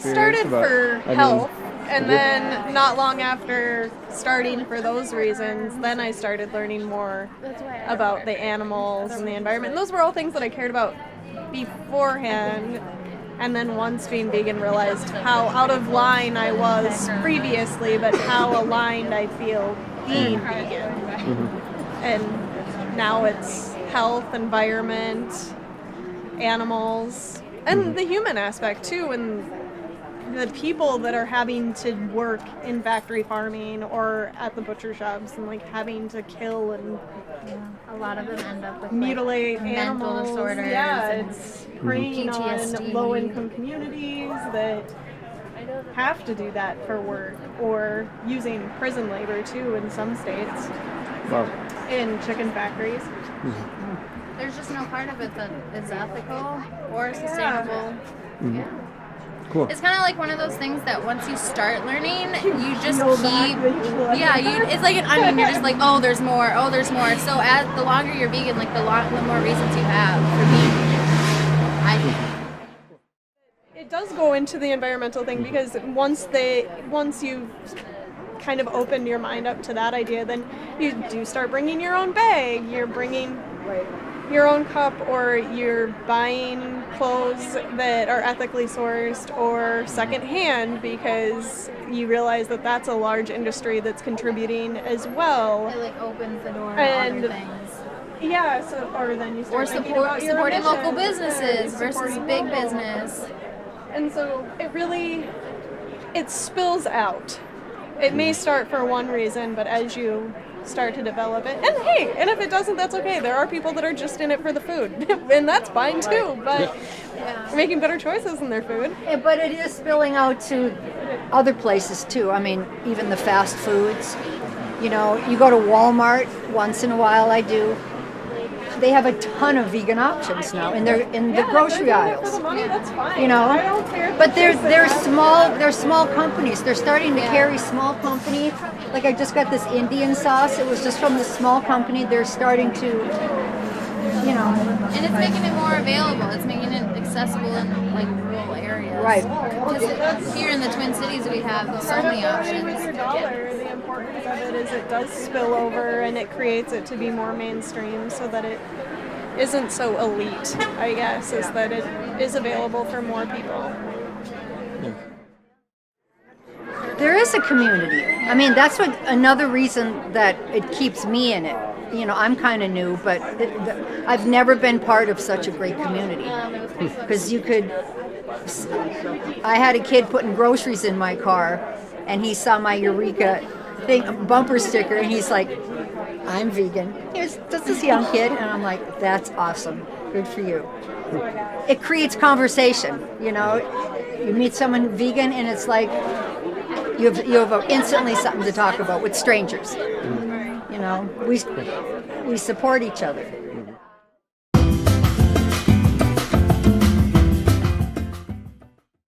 started for health, and Okay. then not long after starting for those reasons, then I started learning more about the animals and the environment. And those were all things that I cared about beforehand. And then once being vegan, realized how out of line I was previously, but how aligned I feel being vegan. And now it's health, environment, animals, and the human aspect too, and the people that are having to work in factory farming or at the butcher shops and like having to kill and a lot of them end up with mutilate like, mental animals. disorders. Yeah, and it's preying on PTSD. low-income communities that have to do that for work, or using prison labor too in some states. Wow. In chicken factories. There's just no part of it that is ethical or sustainable. Yeah. Cool. It's kind of like one of those things that once you start learning, you just Go keep. back eventually. It's like an onion. You're just like, oh, there's more. So as the longer you're vegan, like the more reasons you have for being vegan. I think. It does go into the environmental thing, because once you've kind of opened your mind up to that idea, then you do start bringing your own bag. You're bringing your own cup, or you're buying clothes that are ethically sourced or secondhand, because you realize that that's a large industry that's contributing as well. It like opens the door to And other things. Yeah, or then you start thinking about your supporting local emissions, businesses versus supporting big local. business. And so it spills out. It may start for one reason, but as you start to develop it, and if it doesn't, that's okay. There are people that are just in it for the food, and that's fine too, but making better choices in their food. But it is spilling out to other places too. I mean, even the fast foods. You know, you go to Walmart, once in a while I do. They have a ton of vegan options now in the grocery aisles. For the money, that's fine. You know, I don't care. but they're small companies. They're starting to carry small company. Like I just got this Indian sauce. It was just from this small company. They're starting to, you know. And it's making it more available. It's making it accessible in like rural areas. Right. Because here in the Twin Cities we have so many Starting with options. your dollar, the importance of it is it does spill over, and it creates it to be more mainstream, so that it isn't so elite, I guess, is that it is available for more people. There is a community. I mean, that's another reason that it keeps me in it. You know, I'm kind of new, but I've never been part of such a great community. Because I had a kid putting groceries in my car, and he saw my Eureka bumper sticker, and he's like, I'm vegan. Here's just this young kid, and I'm like, that's awesome. Good for you. It creates conversation, you know. You meet someone vegan, and it's like you have instantly something to talk about with strangers. You know, we support each other.